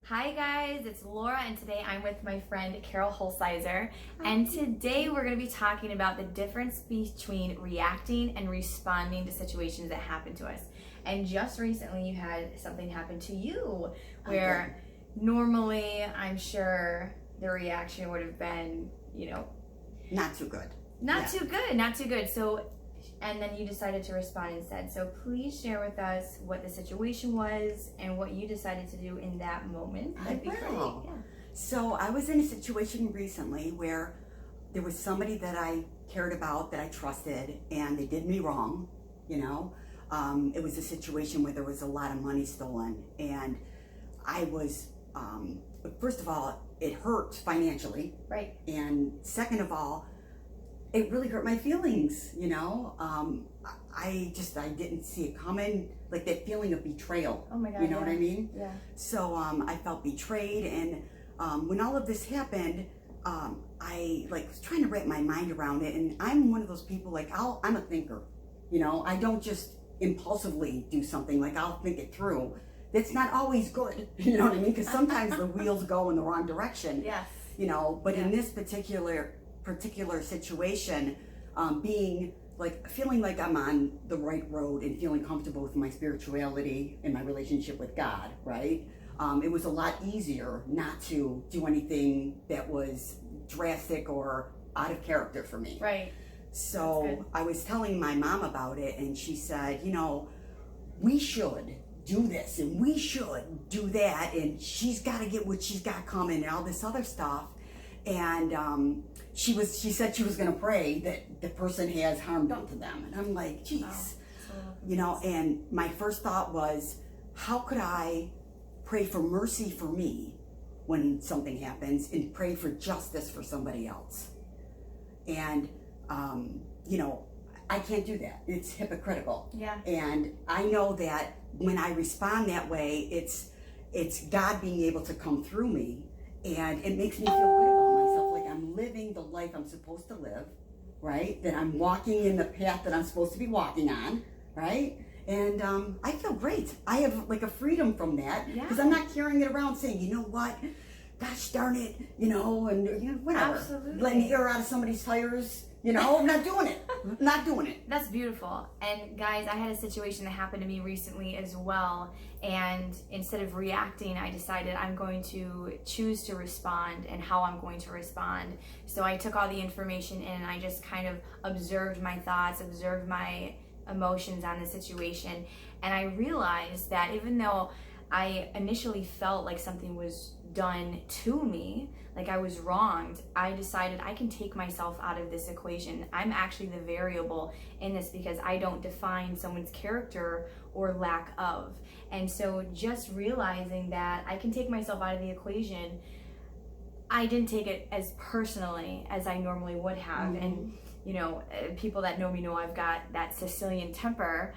Hi guys, it's Laura and today I'm with my friend Carol Hulsizer, and today we're going to be talking about the difference between reacting and responding to situations that happen to us. And just recently you had something happen to you where normally I'm sure the reaction would have been, not too good. Not too good. So and then you decided to respond instead. So please share with us what the situation was and what you decided to do in that moment. That'd be great. Yeah. So I was in a situation recently where there was somebody that I cared about, that I trusted, and they did me wrong. It was a situation where there was a lot of money stolen, and I was, first of all, it hurt financially. Right. And second of all, it really hurt my feelings, I didn't see it coming, like that feeling of betrayal. Oh my God. You know what I mean? Yeah. So I felt betrayed, and when all of this happened, I was trying to wrap my mind around it, and I'm one of those people, I'm a thinker, I don't just impulsively do something, I'll think it through. That's not always good, you know what I mean? Because sometimes the wheels go in the wrong direction. Yes. But in this particular situation, feeling like I'm on the right road and feeling comfortable with my spirituality and my relationship with God, right? It was a lot easier not to do anything that was drastic or out of character for me. Right. So I was telling my mom about it, and she said, we should do this and we should do that, and she's got to get what she's got coming and all this other stuff. And she said she was going to pray that the person has harm done to them. And I'm like, geez, and my first thought was, how could I pray for mercy for me when something happens and pray for justice for somebody else? And, I can't do that. It's hypocritical. Yeah. And I know that when I respond that way, it's God being able to come through me, and it makes me feel good about myself, like I'm living the life I'm supposed to live, right? That I'm walking in the path that I'm supposed to be walking on, right? And I feel great. I have a freedom from that, because I'm not carrying it around saying, you know what, gosh darn it, and whatever. Absolutely. Letting the air out of somebody's tires, I'm not doing it. Not doing it. That's beautiful. And guys, I had a situation that happened to me recently as well, and instead of reacting, I decided I'm going to choose to respond and how I'm going to respond. So I took all the information in, and I just kind of observed my thoughts, observed my emotions on the situation, and I realized that even though I initially felt like something was done to me, like I was wronged, I decided I can take myself out of this equation. I'm actually the variable in this, because I don't define someone's character or lack of. And so just realizing that I can take myself out of the equation, I didn't take it as personally as I normally would have. And people that know me know I've got that Sicilian temper.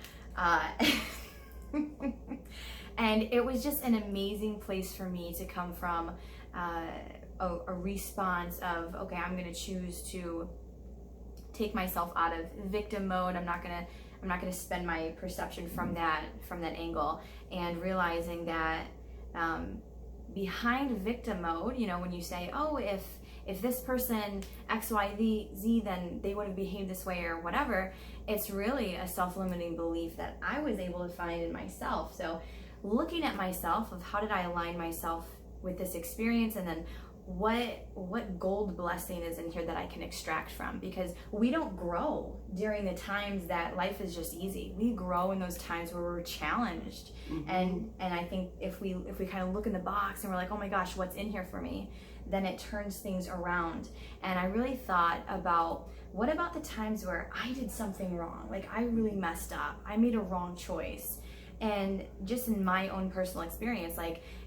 And it was just an amazing place for me to come from, a response of, okay, I'm going to choose to take myself out of victim mode. I'm not going to spend my perception from that angle, and realizing that behind victim mode, when you say, oh, if this person X, Y, Z, then they would have behaved this way or whatever, it's really a self-limiting belief that I was able to find in myself. So looking at myself, of how did I align myself with this experience, and then what gold blessing is in here that I can extract from, because we don't grow during the times that life is just easy. We grow in those times where we're challenged. And I think if we kind of look in the box and we're like, oh my gosh, what's in here for me, then it turns things around. And I really thought about, what about the times where I did something wrong, like I really messed up, I made a wrong choice. And just in my own personal experience,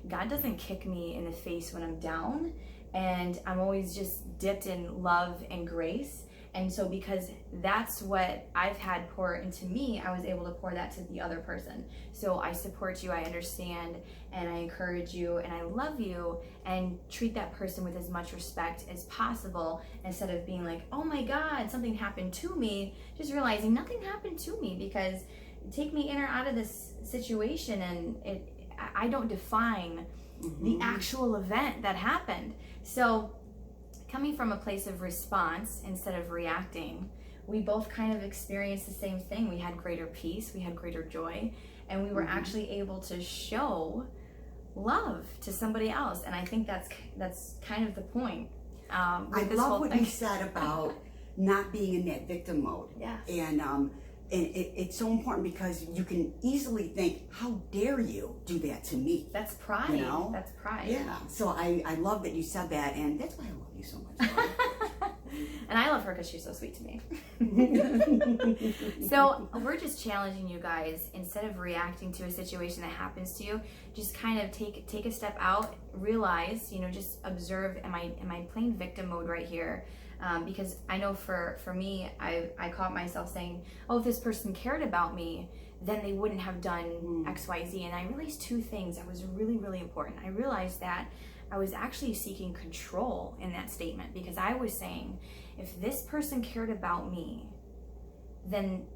God doesn't kick me in the face when I'm down, and I'm always just dipped in love and grace. And so because that's what I've had pour into me, I was able to pour that to the other person. So I support you, I understand, and I encourage you, and I love you, and treat that person with as much respect as possible, instead of being like, oh my God, something happened to me. Just realizing nothing happened to me, because take me in or out of this situation, and I don't define the actual event that happened. So coming from a place of response instead of reacting, we both kind of experienced the same thing. We had greater peace, we had greater joy, and we were actually able to show love to somebody else. And I think that's kind of the point. I love what you said about not being in that victim mode. Yes. And it's so important because you can easily think, how dare you do that to me? That's pride. You know? That's pride. Yeah. So I love that you said that, and that's why I love you so much. And I love her because she's so sweet to me. So we're just challenging you guys, instead of reacting to a situation that happens to you, just kind of take a step out, realize, just observe, am I playing victim mode right here? Because I know for me, I caught myself saying, oh, if this person cared about me, then they wouldn't have done X, Y, Z. And I realized two things that was really, really important. I realized that I was actually seeking control in that statement, because I was saying, if this person cared about me, then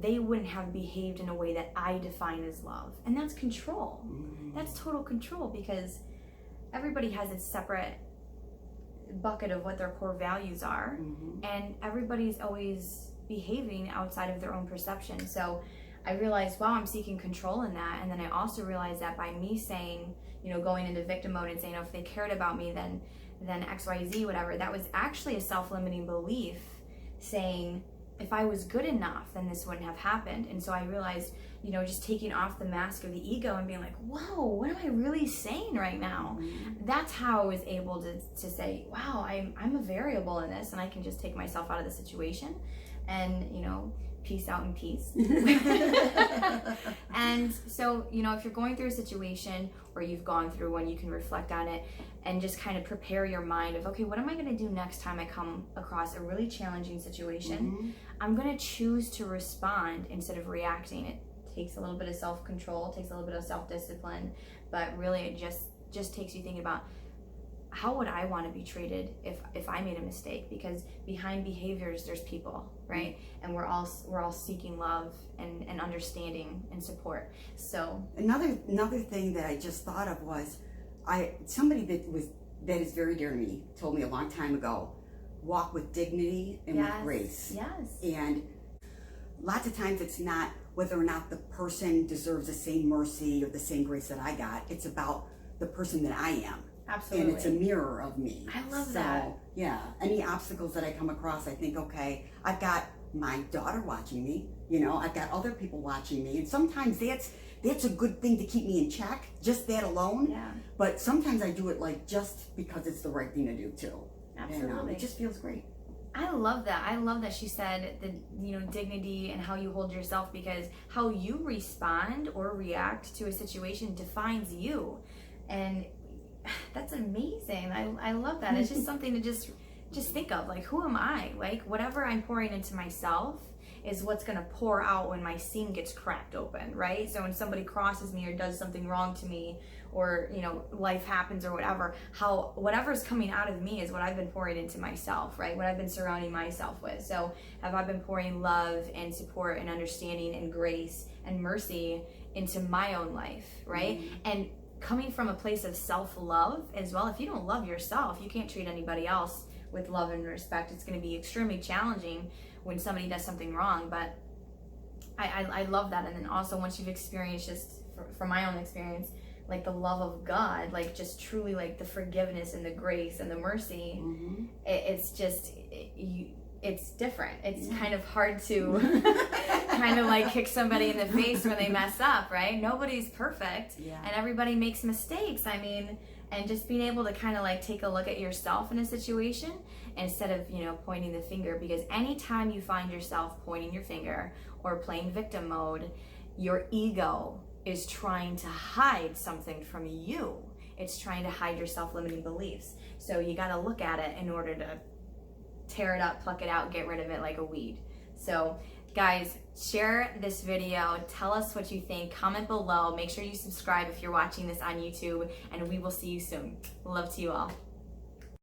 they wouldn't have behaved in a way that I define as love. And that's control. That's total control, because everybody has its separate bucket of what their core values are, and everybody's always behaving outside of their own perception. So I realized, wow, I'm seeking control in that. And then I also realized that by me saying, going into victim mode and saying, oh, if they cared about me, then X, Y, Z, whatever, that was actually a self-limiting belief saying, if I was good enough, then this wouldn't have happened. And so I realized, just taking off the mask of the ego and being like, whoa, what am I really saying right now? That's how I was able to say, wow, I'm a variable in this, and I can just take myself out of the situation and, peace out in peace. And so, if you're going through a situation, or you've gone through one, you can reflect on it and just kind of prepare your mind of, okay, what am I going to do next time I come across a really challenging situation? I'm going to choose to respond instead of reacting. It takes a little bit of self-control, takes a little bit of self-discipline, but really it just takes you thinking about, how would I want to be treated if I made a mistake? Because behind behaviors, there's people, right? And we're all seeking love and understanding and support. So another thing that I just thought of was, somebody that is very dear to me told me a long time ago, walk with dignity and with grace. Yes. And lots of times it's not whether or not the person deserves the same mercy or the same grace that I got. It's about the person that I am. Absolutely. And it's a mirror of me. I love that. Yeah, any obstacles that I come across, I think, okay, I've got my daughter watching me, I've got other people watching me. And sometimes that's a good thing to keep me in check, just that alone. Yeah. But sometimes I do it just because it's the right thing to do too. Absolutely. And it just feels great. I love that. I love that she said the dignity and how you hold yourself, because how you respond or react to a situation defines you. And that's amazing. I love that. It's just something to just think of, like, who am I? Like, whatever I'm pouring into myself is what's going to pour out when my seam gets cracked open, right? So when somebody crosses me or does something wrong to me, or life happens or whatever's coming out of me is what I've been pouring into myself, right? What I've been surrounding myself with. So have I been pouring love and support and understanding and grace and mercy into my own life, right? And coming from a place of self-love as well. If you don't love yourself, you can't treat anybody else with love and respect. It's going to be extremely challenging when somebody does something wrong. But I love that. And then also, once you've experienced, just from my own experience, like the love of God, like just truly like the forgiveness and the grace and the mercy, it's just it's different. It's kind of hard to kind of like kick somebody in the face when they mess up, right? Nobody's perfect, and everybody makes mistakes. I mean, and just being able to kind of like take a look at yourself in a situation instead of, pointing the finger, because anytime you find yourself pointing your finger or playing victim mode, your ego is trying to hide something from you. It's trying to hide your self-limiting beliefs. So you got to look at it in order to tear it up, pluck it out, get rid of it like a weed. So guys, share this video, tell us what you think, comment below, make sure you subscribe if you're watching this on YouTube, and we will see you soon. Love to you all.